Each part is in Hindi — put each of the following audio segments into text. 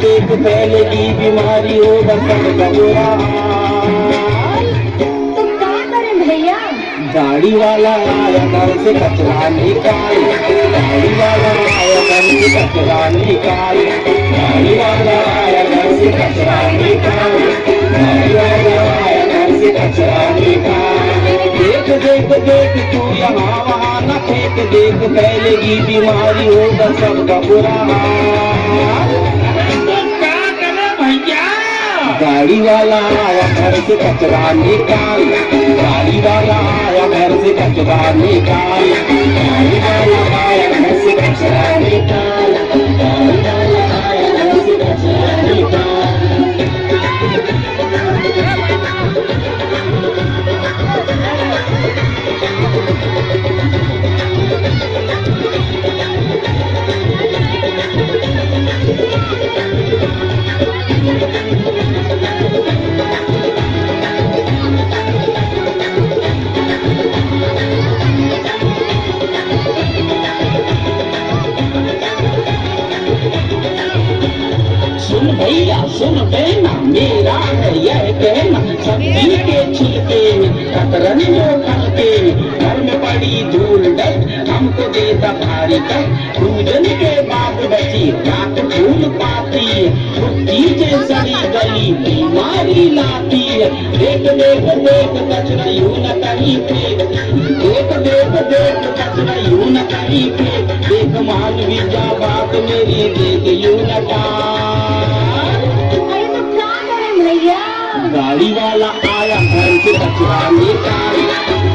देख फैलेगी बीमारी, होगा सबका बुरा हाल। तो क्या करें भैया? गाड़ी वाला आया घर से कचरा निकाल, गाड़ी वाला आया घर से कचरा निकाल, गाड़ी वाला आया घर से कचरा निकाल, गाड़ी वाला आया घर से कचरा निकाल। देख देख देख तू यहाँ वहाँ न फेंक, देख फैलेगी बीमारी, होगा सबका बुरा हाल। गाड़ी वाला आया घर से कचरा निकाल, गाड़ी वाला आया घर से कचरा निकाल, गाड़ी वाला आया घर से कचरा निकाल, गाड़ी वाला आया घर से कचरा निकाल। सुन भैया सुन बहना, मेरा है यह कहना, सब्जी के छिलके कतरन जो खलके, घर में पड़ी धूल डस्ट हमको देता भारी कष्ट। पूजन के बाद बची रात फूल पाती, चीजें सड़ी गली बीमारी लाती है। देख देख देख कचरा यूं न कहीं फेंक, देख देख देख कचरा यूं न कहीं फेंक, देख मानवी जा बात मेरी, देख यूं न गाड़ी वाला आया घर से कचरा निकाल,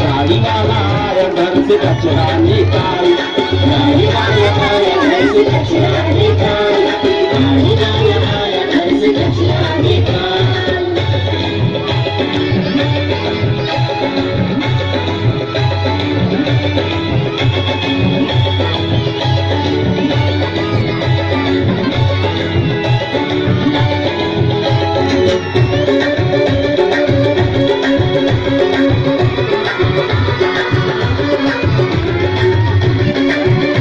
गाड़ी वाला आया घर से कचरा निकाल, गाड़ी वाला आया घर से कचरा निकाल, गाड़ी वाला